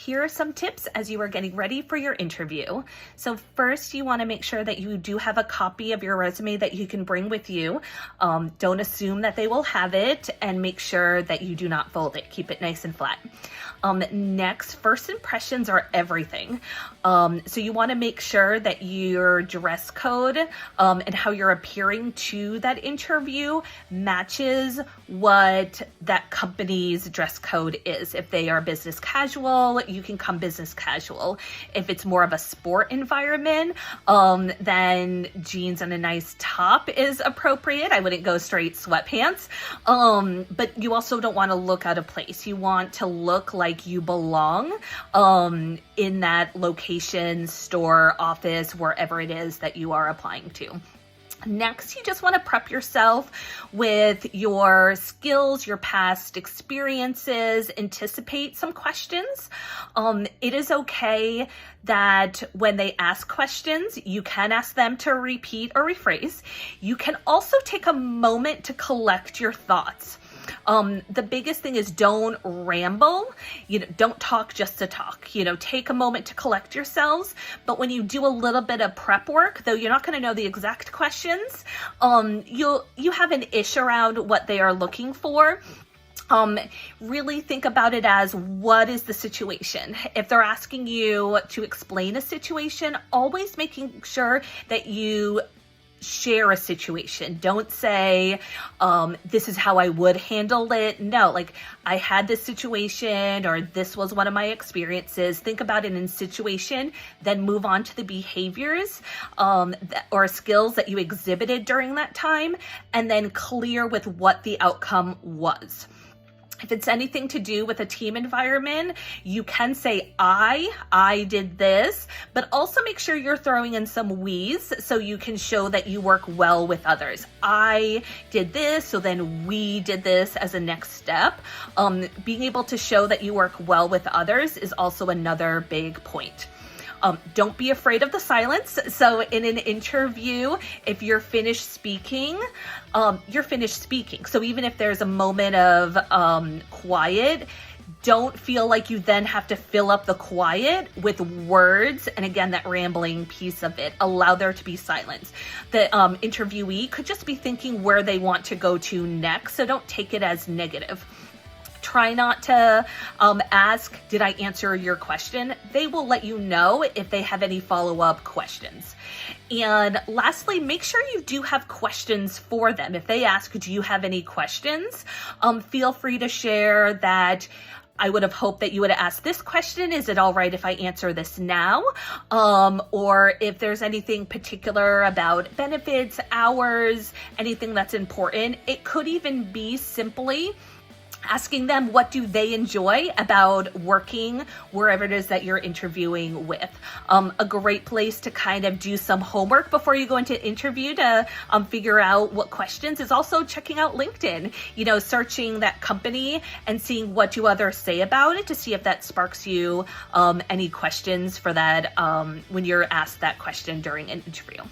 Here are some tips as you are getting ready for your interview. So first, you want to make sure that you do have a copy of your resume that you can bring with you. Don't assume that they will have it, and make sure that you do not fold it. Keep it nice and flat. Next, first impressions are everything. So you want to make sure that your dress code and how you're appearing to that interview matches what that company's dress code is. If they are business casual, you can come business casual. If it's more of a sport environment, then jeans and a nice top is appropriate. I wouldn't go straight sweatpants. But you also don't want to look out of place. You want to look like you belong in that location, store, office, wherever it is that you are applying to. Next, you just want to prep yourself with your skills, your past experiences, anticipate some questions. It is okay that when they ask questions, you can ask them to repeat or rephrase. You can also take a moment to collect your thoughts. The biggest thing is don't ramble, don't talk just to talk, take a moment to collect yourselves. But when you do a little bit of prep work, though you're not going to know the exact questions, you have an ish around what they are looking for. Really think about it as, what is the situation? If they're asking you to explain a situation, always making sure that you share a situation. Don't say, this is how I would handle it. No, like, I had this situation, or this was one of my experiences. Think about it in situation, then move on to the behaviors or skills that you exhibited during that time, and then clear with what the outcome was. If it's anything to do with a team environment, you can say, I did this, but also make sure you're throwing in some we's so you can show that you work well with others. I did this, so then we did this as a next step. Being able to show that you work well with others is also another big point. Don't be afraid of the silence. So in an interview, if you're finished speaking, you're finished speaking. So even if there's a moment of quiet, don't feel like you then have to fill up the quiet with words. And again, that rambling piece of it, allow there to be silence. The interviewee could just be thinking where they want to go to next. So don't take it as negative. Try not to ask, did I answer your question? They will let you know if they have any follow-up questions. And lastly, make sure you do have questions for them. If they ask, do you have any questions? Feel free to share that. I would have hoped that you would have asked this question. Is it all right if I answer this now? Or if there's anything particular about benefits, hours, anything that's important. It could even be simply asking them, what do they enjoy about working wherever it is that you're interviewing with. A great place to kind of do some homework before you go into interview to figure out what questions is also checking out LinkedIn, searching that company and seeing what do others say about it to see if that sparks you any questions for that when you're asked that question during an interview.